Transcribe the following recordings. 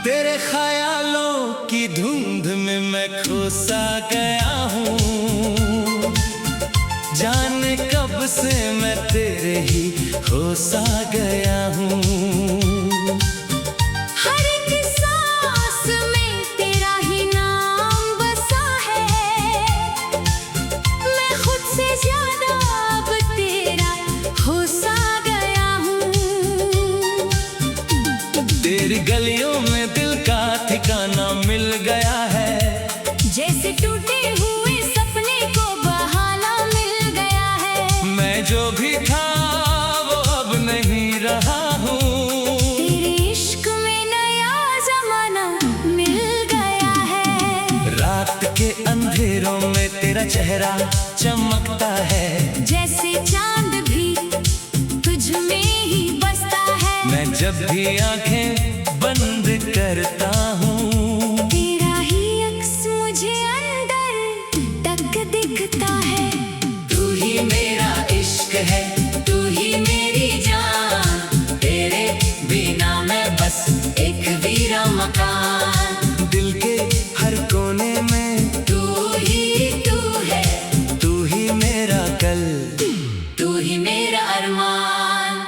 तेरे ख्यालों की धुंध में मैं खोसा गया हूँ, जाने कब से मैं तेरे ही होसा गया हूँ। हर एक सांस में तेरा ही नाम बसा है, मैं खुद से ज्यादा अब तेरा होसा गया हूँ। तेरी गलियों में दिल का ठिकाना मिल गया है, जैसे टूटे हुए सपने को बहाना मिल गया है। मैं जो भी था वो अब नहीं रहा हूँ। तेरे इश्क में नया जमाना मिल गया है, रात के अंधेरों में तेरा चेहरा चमकता है, जैसे चांद भी तुझ में ही बसता है। मैं जब भी आंखें बंद करता हूँ, तेरा ही अक्स मुझे अंदर तक दिखता है। तू ही मेरा इश्क है, तू ही मेरी जान, तेरे बिना मैं बस एक वीरा मकान। दिल के हर कोने में तू है, तू ही मेरा कल, तू ही मेरा अरमान।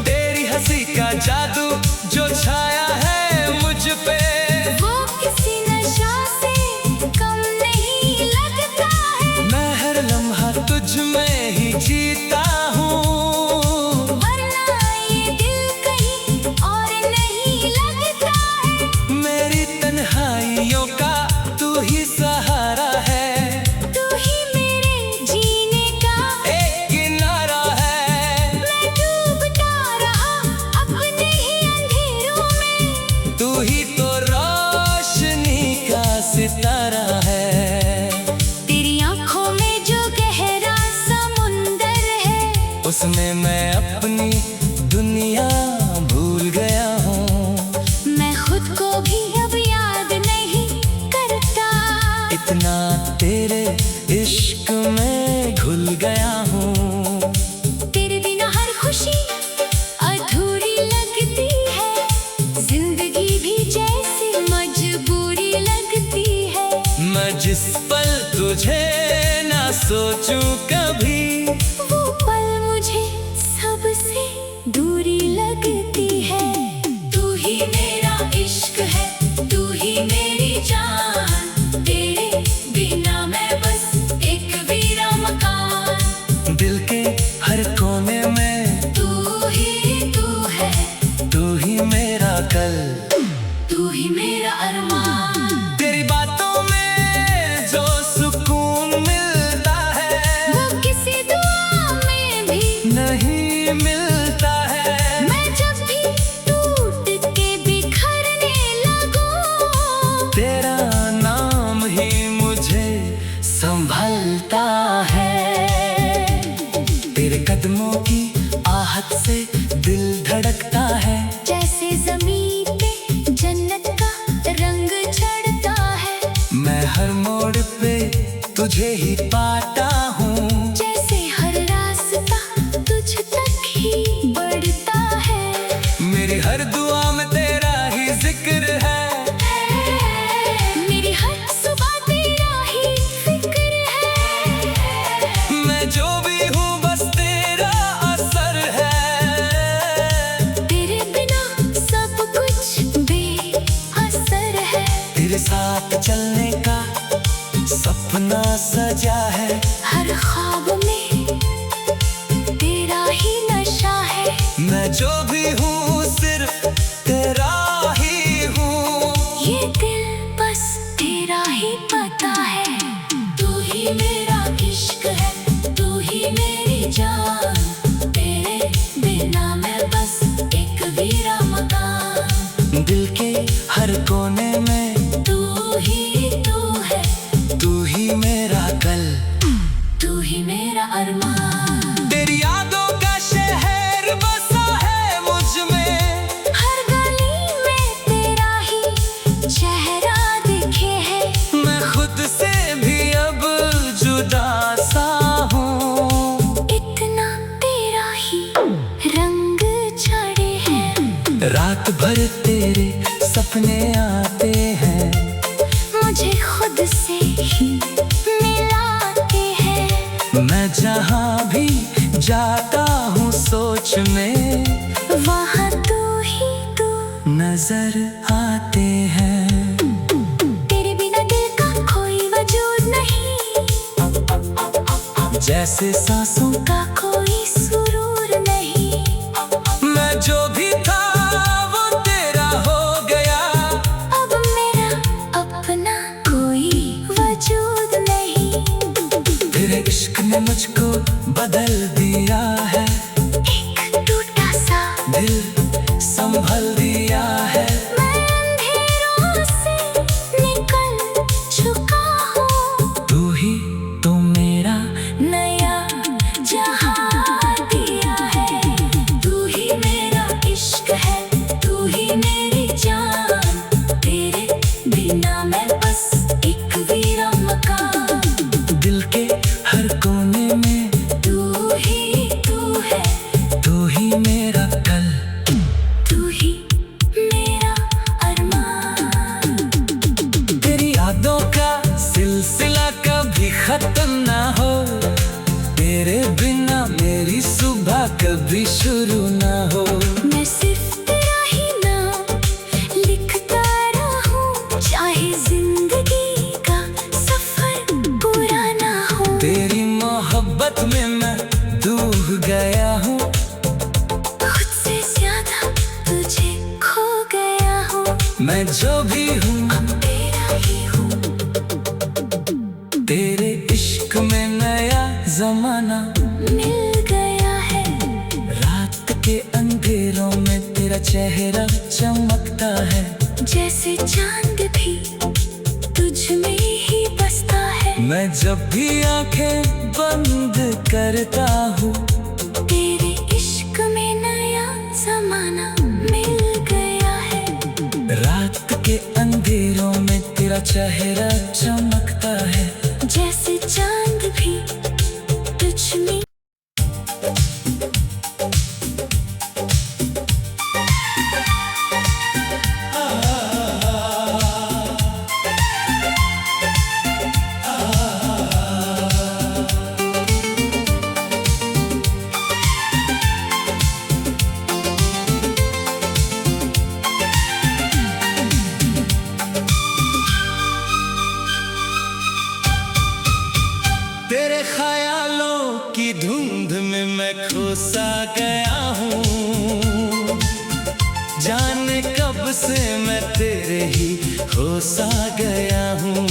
तेरी हंसी का जादू जो छाया है मुझ पे, वो किसी नशा से कम नहीं लगता है। मैं हर लम्हा तुझ में ही जीता हूँ, वरना ये दिल कहीं और नहीं लगता है। मेरी तन्हाइयों का तू ही सहारा है, तू ही मेरे जीने का एक किनारा है। मैं डूबता रहा अपने ही अंधेरों में, तू ही तो रोशनी का सितारा है। तेरी आंखों में जो गहरा समुंदर है, उसमें मैं अपनी दुनिया भूल गया हूँ। मैं खुद को भी अब याद नहीं करता। इतना तेरे इश्क में घुल गया हूँ, तेरे बिना हर खुशी अधूरी लगती है, जिंदगी भी जैसे मजबूरी लगती है। मैं जिस पल तुझे ना सोचूं कभी, वो पल मुझे सबसे दूरी लगती है। तू ही मेरा इश्क है, तू ही मेरी जान, तेरे बिना मैं बस एक वीरा मकान। दिल के हर कोने में तू है, तू ही मेरा कल, तू ही मेरा अरमान। तेरी बातों में जो सुकून मिलता है, वो किसी दुआ में भी नहीं मिलता है। मैं जब भी टूट के बिखरने लगूं, तेरा नाम ही मुझे संभलता है। तेरे कदमों की आहट से दिल धड़कता है, जैसे ज़मीन पे जन्नत का रंग चढ़ता है। मैं हर मोड़ पे तुझे ही पाता हूँ, जैसे हर रास्ता तुझ तक ही बढ़ता है। मेरी हर दुआ में तेरा ही जिक्र है, मेरी हर सुबह तेरा ही फिक्र है। मैं जो भी हूँ बस तेरा असर है। तेरे बिना सब कुछ बेअसर है। तेरे साथ चलने का सपना सजा है, हर ख्वाब में तेरा ही नशा है। मैं जो भी हूँ सिर्फ तेरा ही हूँ। ये दिल बस तेरा ही पता है। तू ही मेरा इश्क है, तू ही मेरी जान, अरमान। तेरी यादों का शहर बसा है मुझ में, हर गली में तेरा ही चेहरा दिखे है। मैं खुद से भी अब जुदा सा हूँ, इतना तेरा ही रंग चढ़े हैं। रात भर तेरे सपने आते हैं, मुझे खुद से ही मिलाते हैं। मैं जहाँ भी जाता हूँ सोच में, वहाँ तू ही तू नजर आते हैं। तेरे बिना दिल का कोई वजूद नहीं, जैसे सांसों का कोई सुरूर नहीं। मैं जो भी था वो तेरा हो गया, अब मेरा अपना कोई वजूद नहीं। तेरे इश्क ने मुझको बदल दिया है, एक टूटा सा दिल संभल दिया है। मैं अंधेरों से निकल चुका हूँ, तू ही तो मेरा नया जहां दिया है। तू ही मेरा इश्क है, तू ही मेरी जान। तेरे बिना मैं बस एक वीरा मकान। दिल के हर कोने में, तू ही तू है, तू ही मेरा कल, तू ही मेरा अरमान। तेरी यादों का सिलसिला कभी खत्म ना हो, तेरे बिना मेरी सुबह कभी शुरू ना हो। मैं सिर्फ तेरा ही नाम लिखता रहूं, चाहे जिंदगी का सफर पूरा ना हो। तेरी मोहब्बत में मैं डूब गया हूँ, खुद से ज्यादा तुझे खो गया हूँ। मैं जो भी हूँ अब तेरा ही हूँ, तेरे इश्क में नया जमाना। मिल गया है। रात के अंधेरों में तेरा चेहरा चमकता है, जैसे चांद भी तुझ में ही बसता है। मैं जब भी आंखें बंद करता हूँ, तेरे इश्क में नया जमाना मिल गया है। रात के अंधेरों में तेरा चेहरा चमकता है, जैसे चांद भी तुझ में। तेरे ख्यालों की धुंध में मैं खोसा गया हूँ, जाने कब से मैं तेरे ही खोसा गया हूँ।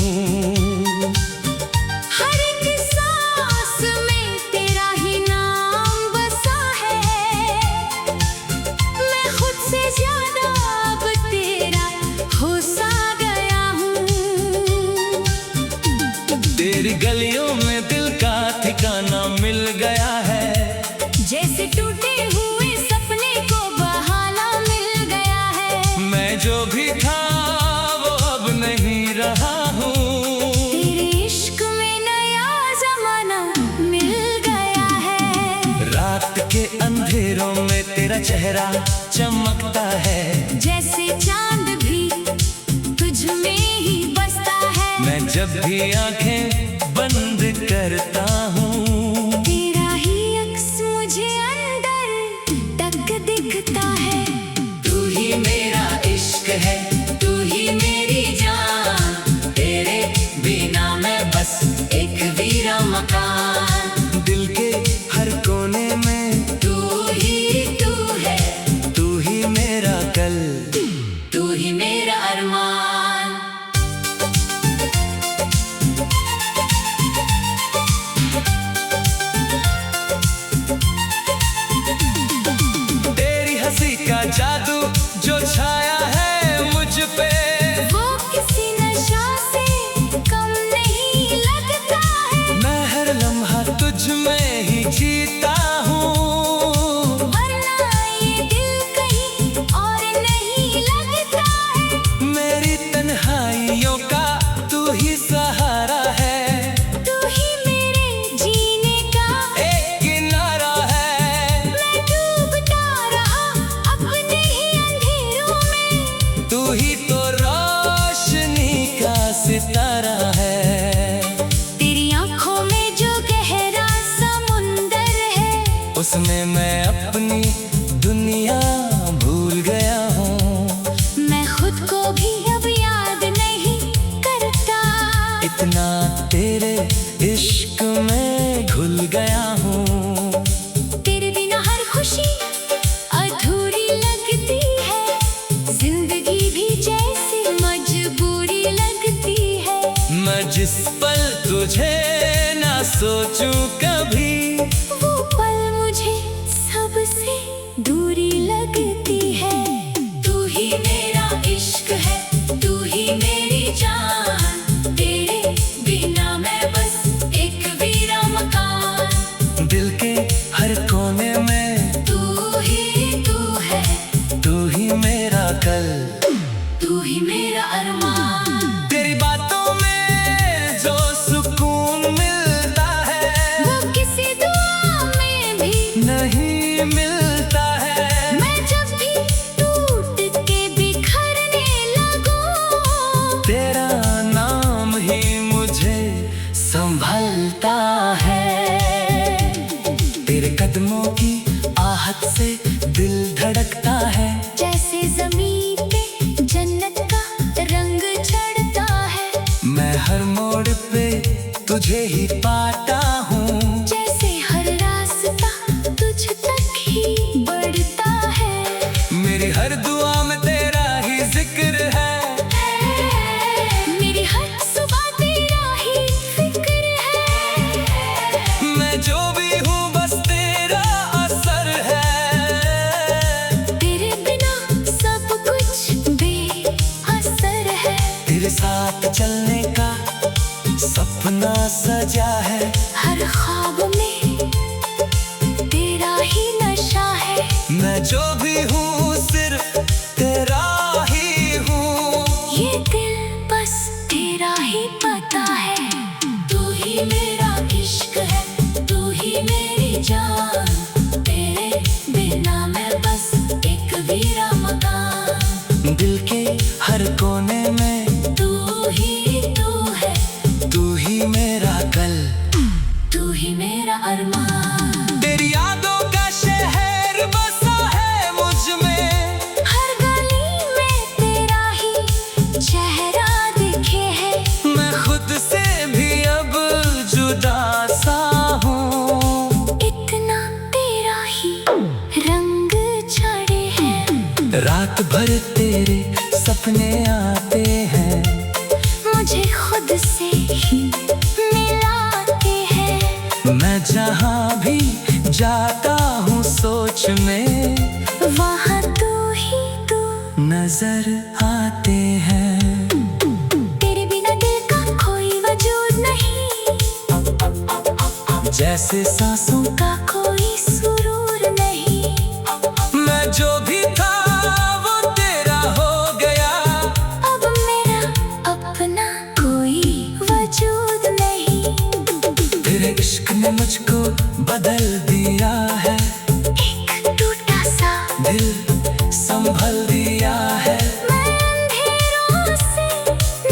हर एक सांस में तेरा ही नाम बसा है। मैं खुद से ज्यादा अब तेरा हो सा गया हूँ। तेरी गलियों में दिल का ठिकाना मिल गया है, जैसे टूटे हुए सपने को बहाना मिल गया है। मैं जो भी था वो अब नहीं रहा हूँ, तेरे इश्क में नया जमाना मिल गया है। रात के अंधेरों में तेरा चेहरा चमकता है, जैसे चांद भी तुझ में ही बसता है। मैं जब भी आंखें बंद करता हूँ, तेरा ही अक्स मुझे अंदर तक दिखता है। तू ही मेरा इश्क है, तू ही मेरी जान। तेरे बिना मैं बस एक वीरा मकान। दिल के हर कोने में तू ही तू है, तू ही मेरा कल, तू ही मेरा अरमान। उसमें मैं अपनी दुनिया भूल गया हूँ। मैं खुद को भी अब याद नहीं करता, इतना तेरे इश्क में घुल गया हूँ। तेरे बिना हर खुशी अधूरी लगती है, जिंदगी भी जैसे मजबूरी लगती है। मैं जिस पल तुझे ना सोचूं कभी, वो पल मुझे सबसे दूरी लगती है। तू ही मेरा इश्क है, तू ही मेरी जान, तेरे बिना मैं बस एक वीरा मकान। दिल के हर कोने में तू है, तू ही मेरा कल, तू ही मेरा अरमान। तेरी बातों में जो सुकून मिलता है, वो किसी दुआ में भी नहीं मिलता है। मैं जब भी टूट के बिखरने लगूं, तेरा नाम ही मुझे संभलता है। तेरे कदमों की आहट से दिल धड़कता है, जैसे ज़मीन पे जन्नत का रंग चढ़ता है। मैं हर मोड़ पे तुझे ही पाता हूँ। जैसे हर रास्ता तुझ तक ही बढ़ता है। मेरी हर दुआ में तेरा ही जिक्र है, मेरी हर सुबह तेरा ही फिक्र है। मैं जो भी हूँ बस तेरा असर है। तेरे बिना सब कुछ बेअसर है। तेरे साथ चलने का सपना सजा है, हर ख्वाब में तेरा ही नशा है। मैं जो भी हूँ सिर्फ तेरा ही हूँ। ये दिल बस तेरा ही पता है। तू ही मेरा इश्क है, तू ही मेरी जान, तेरे बिना मैं बस एक वीरा मकान। दिल के हर कोने में तू है, तू ही मेरा कल, तू ही मेरा अरमान। तेरी यादों का शहर बसा है मुझ में, हर गली में तेरा ही चेहरा दिखे है। मैं खुद से भी अब जुदा सा हूँ। इतना तेरा ही रंग चढ़े हैं। रात भर तेरे सपने आते हैं, मुझे खुद से ही मिलाते हैं। मैं जहाँ भी जाता हूँ सोच में, वहाँ तू ही तू नजर आते हैं। तेरे बिना दिल का कोई वजूद नहीं, जैसे सांसों का कोई सुरूर नहीं। मैं जो भी था वो तेरा हो गया, अब मेरा अपना कोई वजूद नहीं। तेरे इश्क ने मुझको बदल दिया है, एक टूटा सा दिल संभल दिया है। मैं अंधेरों से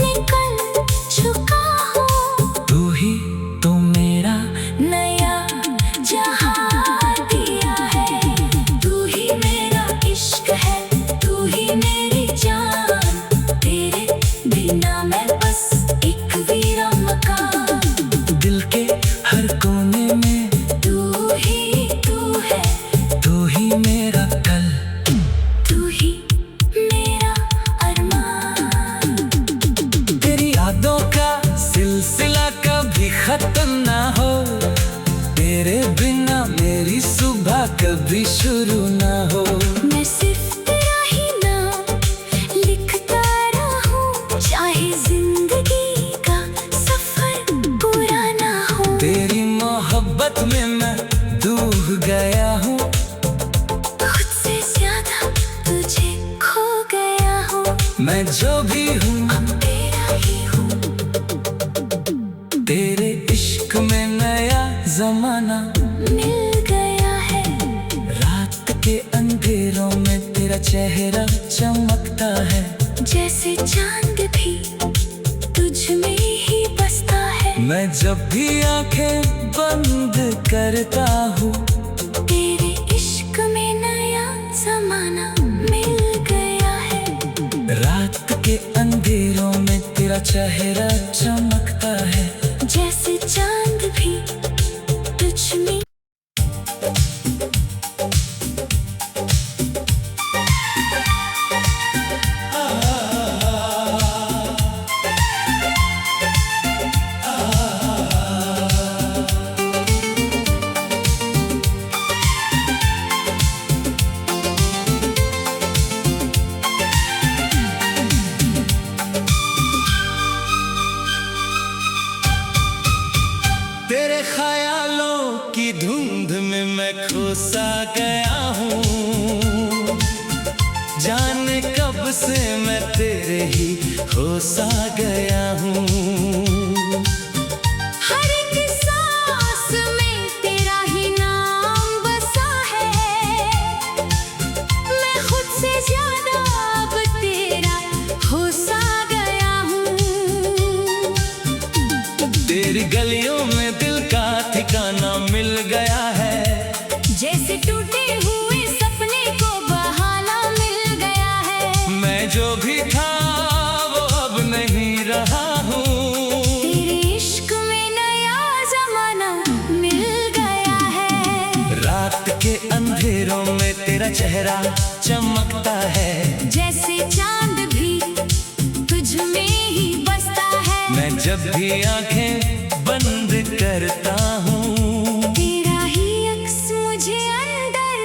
निकल चुका हूँ। तू ही तो मेरा नया जहाँ दिया है। तू ही मेरा इश्क है, तू ही मेरी जान, तेरे बिना मैं बस एक वीरा मकान। दिल के हर कोने में तू है, तू ही मेरा कल, तू ही मेरा अरमान। तेरी यादों का सिलसिला कभी खत्म ना हो, तेरे बिना मेरी सुबह कभी शुरू ना हो। मैं सिर्फ तेरा ही नाम लिखता रहूं, चाहे जिंदगी का सफर पूरा ना हो। तेरी मोहब्बत में मैं डूब गया हूँ, खुद से ज्यादा तुझे खो गया हूँ। मैं जो भी हूँ तेरा ही हूँ। तेरे इश्क में नया जमाना मिल गया है। रात के अंधेरों में तेरा चेहरा चमकता है, जैसे चांद भी तुझ में ही बसता है। मैं जब भी आंखें बंद करता हूँ, तेरे चेहरा चमकता है जैसे चांद भी तुझ में। तेरे ख्यालों की धुंध में मैं खोसा गया हूँ, जाने कब से मैं तेरे ही होसा गया हूँ। हर एक सांस में तेरा ही नाम बसा है, मैं खुद से ज्यादा अब तेरा होसा गया हूँ। तेरी गलियों में दिल का ठिकाना मिल गया है, जैसे टूटे हुए सपने को बहाना मिल गया है। मैं जो भी था वो अब नहीं रहा हूँ। तेरे इश्क में नया जमाना मिल गया है, रात के अंधेरों में तेरा चेहरा चमकता है जैसे चांद भी तुझ में ही बसता है। मैं जब भी आंखें बंद करता हूँ, तेरा ही अक्स मुझे अंदर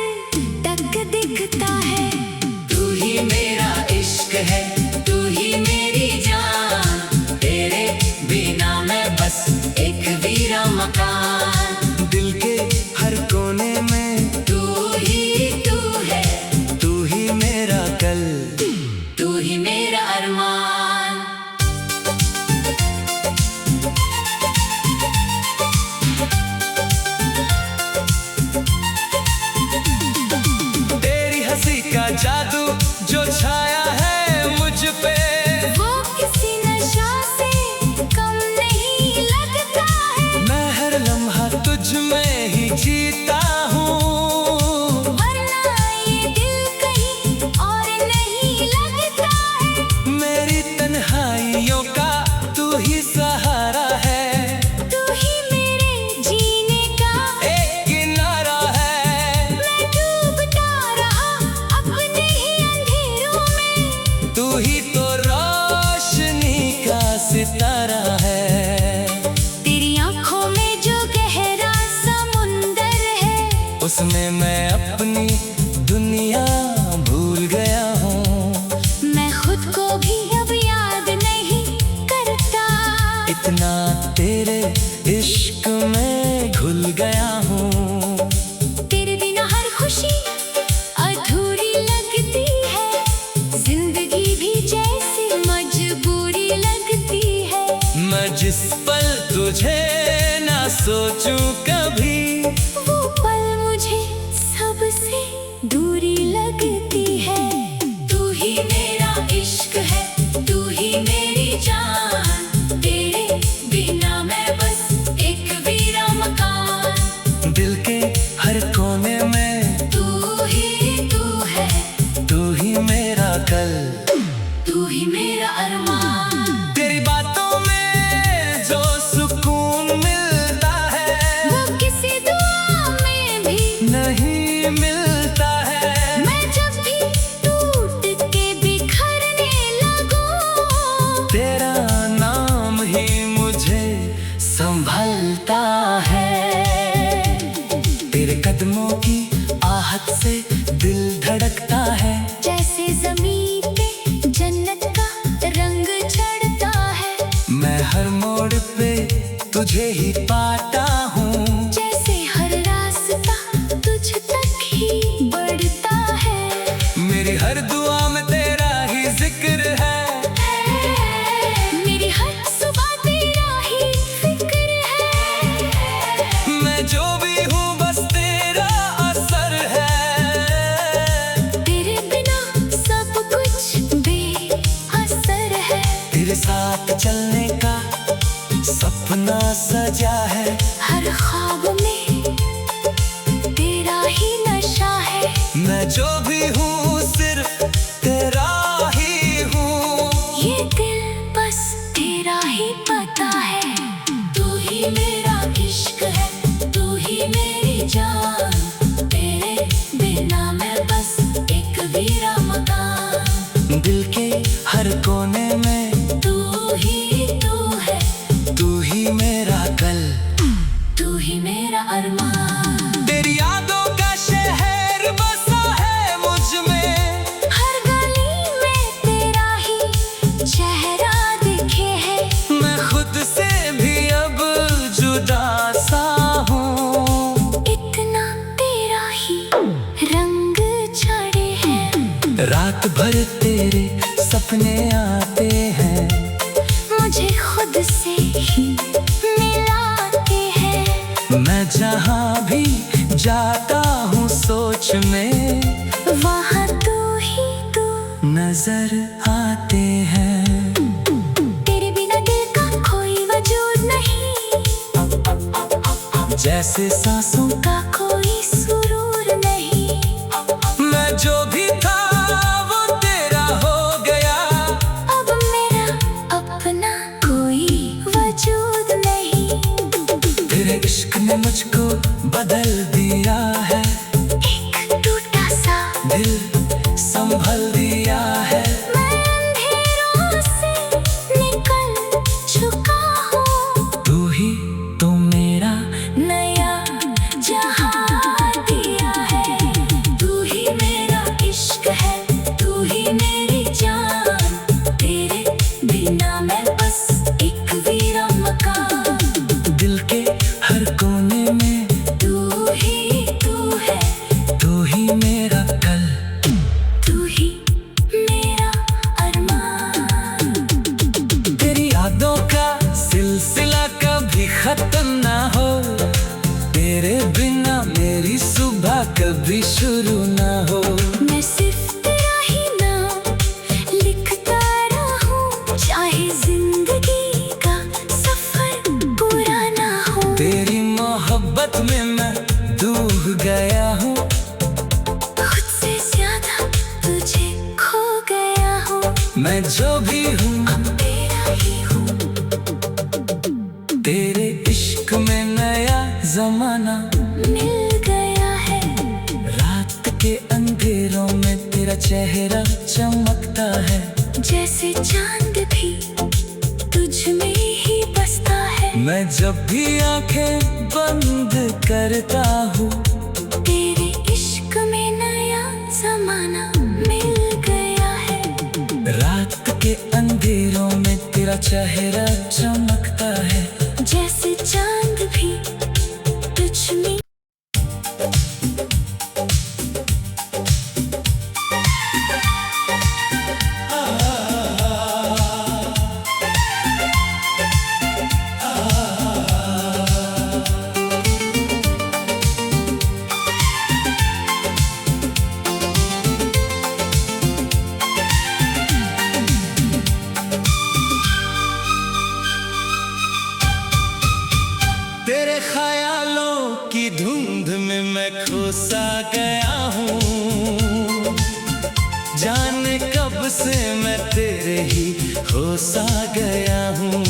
तक दिखता है। तू ही मेरा इश्क है, तू ही मेरी जान, तेरे बिना मैं बस एक वीरा मकान। दिल के हर कोने में तू है, तू ही मेरा कल, तू ही मेरा अरमान। तेरी हंसी का जादू जो छाया है मुझ पे, वो किसी नशा से कम नहीं लगता है। मैं हर लम्हा तुझ में ही जीता हूँ। वरना ये दिल कहीं और नहीं लगता है। मेरी तन्हाइयों का तू ही सहारा है, तू ही मेरे जीने का एक किनारा है। मैं डूबता रहा अपने ही अंधेरों में, तू ही तो रोशनी का सितारा है। तेरी आंखों में जो गहरा समुंदर है, उसमें मैं अपनी दुनिया भूल गया हूँ। मैं खुद को भी अब याद नहीं करता। इतना तेरे इश्क में घुल गया हूँ। तेरे बिना हर खुशी अधूरी लगती है, जिंदगी भी जैसी मजबूरी लगती है। मैं जिस पल तुझे ना सोचूं कभी, वो पल मुझे सबसे दूरी लगती है। तू ही मेरा इश्क है, तू ही मेरी जान, तेरे बिना मैं बस एक वीरा मकान। दिल के हर कोने में तू है, तू ही मेरा कल, तू ही मेरा अरमान। तेरी बातों में जो सुकून मिलता है, वो किसी दुआ में भी नहीं मिलता है। मैं जब भी टूट के बिखरने लगूं, तेरा नाम ही मुझे संभलता है। तेरे कदमों की आहट से दिल धड़कता है, जैसे ज़मीन पे जन्नत का रंग चढ़ता है। मैं हर मोड़ पे तुझे ही पाता हूँ। जैसे हर रास्ता तुझ तक ही बढ़ता है। मेरी हर दुआ में तेरा ही जिक्र है, मेरी हर सुबह तेरा ही फिक्र है। मैं जो भी हूँ बस तेरा असर है। तेरे बिना सब कुछ बेअसर है। तेरे साथ चलने का सपना सजा है, हर ख्वाब में तेरा ही नशा है। मैं जो भी हूँ सिर्फ तेरा ही हूँ। ये दिल बस तेरा रात भर तेरे सपने आते हैं, मुझे खुद से ही मिलाते हैं। मैं जहाँ भी जाता हूँ सोच में, वहाँ तू ही तू नजर आते हैं। तेरे बिना दिल का कोई वजूद नहीं, जैसे सांसों का कोई सुरूर नहीं। मैं जो भी था वो तेरा हो गया, अब मेरा अपना कोई वजूद नहीं। तेरे इश्क ने मुझको बदल दिया है, एक टूटा सा दिल संभल दिया है। मैं अंधेरों से निकल चुका हूँ, तू ही तो मेरा नया जहाँ दिया है। तू ही मेरा इश्क है, तू ही मेरी जान, तेरे बिना मैं बस एक वीरा मकान। दिल के हर कोने में तू ही तू है, तू ही मेरा कल, तू ही मेरा अरमान। तेरी यादों का सिलसिला कभी खत्म ना हो, तेरे बिना मेरी सुबह कभी शुरू ना हो। मैं सिर्फ तेरा ही नाम लिखता रहूं, चाहे जिंदगी का सफर पूरा ना हो। तेरी मोहब्बत में मैं डूब गया हूँ, खुद से ज्यादा तुझे खो गया हूँ। मैं जो भी हूँ अब तेरा ही हूँ, तेरे इश्क में नया जमाना। मिल गया है। रात के अंधेरों में तेरा चेहरा चमकता है, जैसे चांद भी तुझ में ही बसता है। मैं जब भी आंखें बंद करता हूँ, तेरे इश्क में नया जमाना मिल गया है। रात के अंधेरों में तेरा चेहरा चमकता है, जैसे चांद भी तुझ में। तेरे ख्यालों की धुंध में मैं खोसा गया हूँ, जाने कब से मैं तेरे ही होसा गया हूँ।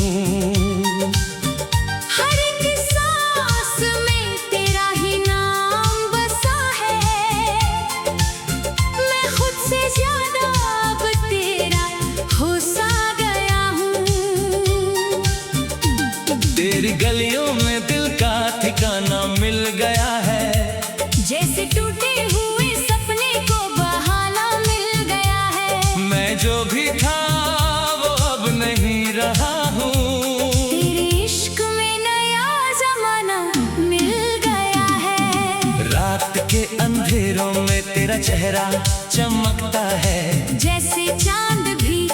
हर एक सांस में तेरा ही नाम बसा है, मैं खुद से ज्यादा अब तेरा होसा गया हूँ। तेरी गलियों में दिल का ठिकाना मिल गया है, जैसे टूटे हुए सपने को बहाना मिल गया है। मैं जो भी था वो अब नहीं रहा हूँ। तेरे इश्क में नया जमाना मिल गया है। रात के अंधेरों में तेरा चेहरा चमकता है, जैसे चांद भी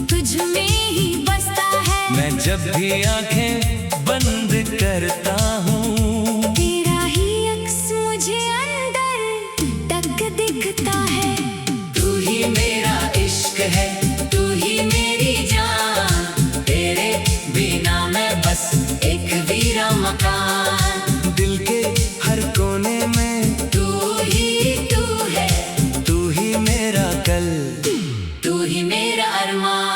तुझ में ही बसता है। मैं जब भी आंखें बंद करता हूँ, तेरा ही अक्स मुझे अंदर तक दिखता है। तू ही मेरा इश्क है, तू ही मेरी जान, तेरे बिना मैं बस एक वीरा मकान। दिल के हर कोने में तू ही तू है, तू ही मेरा कल, तू ही मेरा अरमान।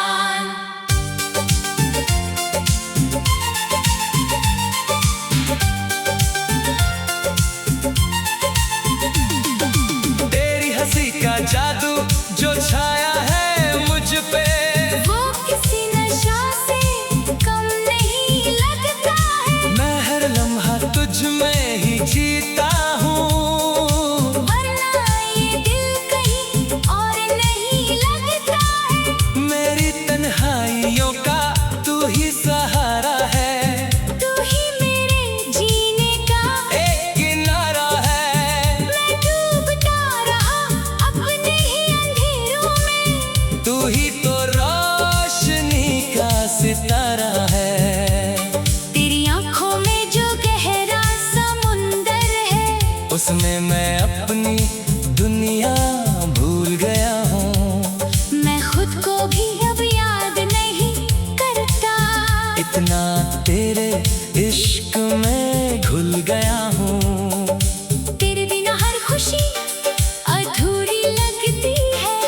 मैं अपनी दुनिया भूल गया हूँ। मैं खुद को भी अब याद नहीं करता। इतना तेरे इश्क में घुल गया हूँ। तेरे बिना हर खुशी अधूरी लगती है।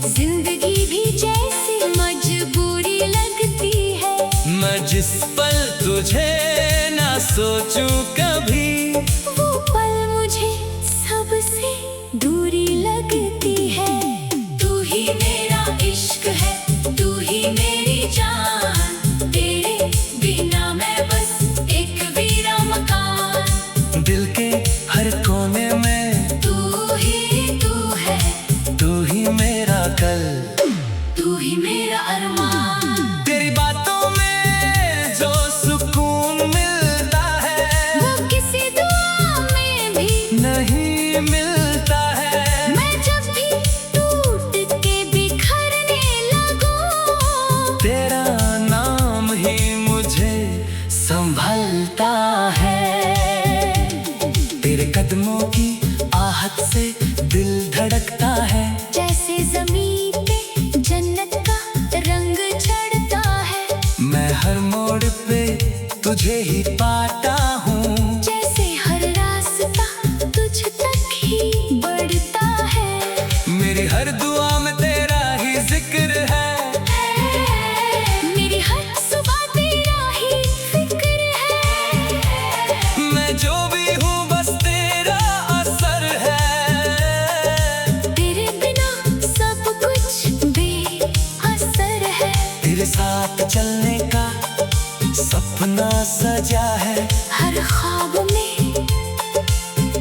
जिंदगी भी जैसी मजबूरी लगती है। मैं जिस पल तुझे ना सोचूं कभी, वो पल मुझे सबसे दूरी लगती है। तू ही मेरा इश्क है, तू ही मेरी जान। तेरे बिना मैं बस एक वीरा मकान। दिल के हर कोने में तू ही तू है, तू ही मेरा कल, तू ही मेरा अरमान। तेरी बातों में जो सुकून मिलता है, वो किसी दुआ में भी नहीं मिलता है। मैं जब भी टूट के बिखरने लगूं, तेरा नाम ही मुझे संभलता है। तेरे कदमों की आहट से दिल धड़कता है। जैसे ज़मीन पे जन्नत का रंग चढ़ता है। मैं हर मोड़ पे तुझे ही पाता हूँ। जैसे हर रास्ता तुझ तक ही बढ़ता है। मेरी हर दुआ में तेरा ही जिक्र है। मेरी हर सुबह तेरा ही फिक्र है। मैं जो भी हूँ बस तेरा असर है। तेरे बिना सब कुछ बेअसर है। तेरे साथ चलने का सपना सजा है। हर ख्वाब में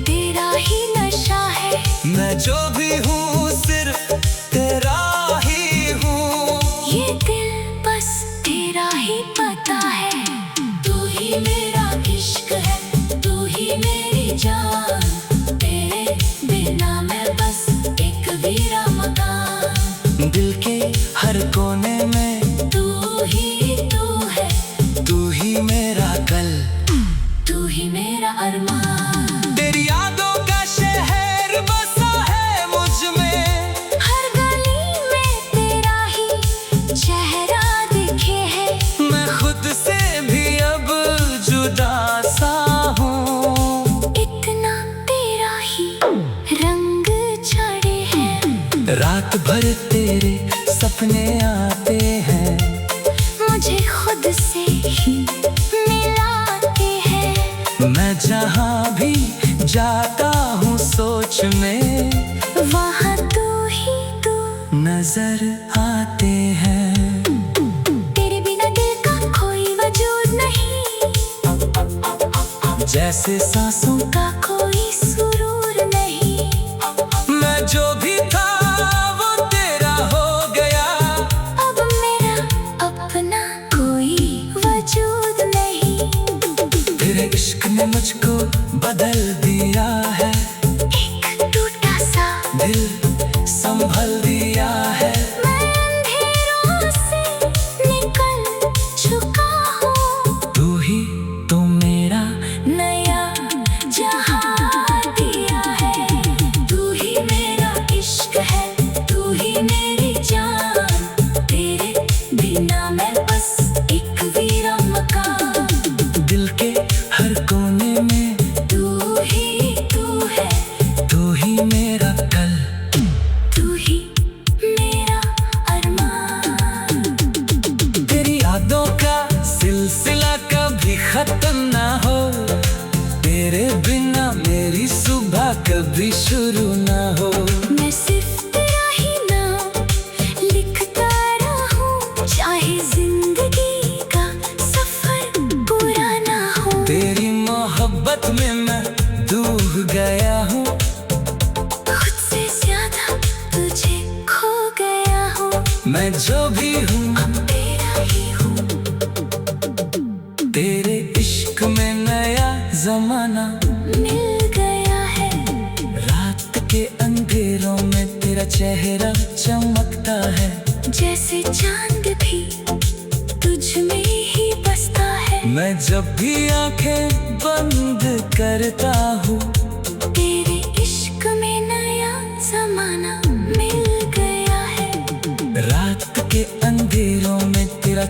तेरा ही नशा है। मैं जो भी हूँ सिर्फ तेरा ही हूँ। ये दिल बस तेरा ही पता है। तू ही मेरा इश्क है, तू ही मेरी जान। तेरे बिना मैं बस एक वीरा मकान। दिल के हर कोने में तू ही तू है, तू ही मेरा कल, तू ही मेरा अरमान। तेरी यादों का शहर बसा है मुझ में। हर गली में तेरा ही चेहरा दिखे है। मैं खुद से भी अब जुदा सा हूँ। इतना तेरा ही रंग चढ़े हैं। रात भर तेरे सपने आते हैं। मुझे खुद से ही मिलाते हैं। मैं जहाँ भी जाता हूँ सोच में, वहाँ तू ही तू नजर आते हैं। तेरे बिना दिल का कोई वजूद नहीं। जैसे सांसों का कोई सुरूर नहीं। मैं जो भी था वो तेरा हो गया। अब मेरा अपना कोई वजूद नहीं। तेरे इश्क ने मुझको बदल दिया है। एक टूटा सा दिल संभल दिया है। मैं अंधेरों से निकल चुका हूँ। तू ही तो मेरा नया जहां दिया है। तू ही मेरा इश्क है, तू ही मेरी जान। तेरे बिना मैं बस एक वीरा मकान। दिल के हर कोने में तू ही तू है, तू ही मेरा कल, तू ही मेरा अरमान। तेरी यादों का सिलसिला कभी खत्म ना हो। तेरे बिना मेरी सुबह कभी शुरू ना हो। मैं सिर्फ तेरा ही नाम लिखता रहूं। चाहे जिंदगी का सफर पूरा ना हो। तेरी मोहब्बत में मैं डूब गया हूँ। खुद से ज्यादा तुझे खो गया हूँ। मैं जो भी हूँ अब तेरा ही हूँ। तेरे इश्क में नया जमाना मिल गया है। रात के अंधेरों में तेरा चेहरा चमकता है। जैसे चांद भी तुझ में ही बसता है। मैं जब भी आंखें बंद करता हूँ, तेरे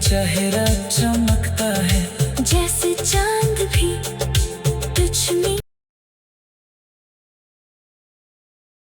चेहरा चमक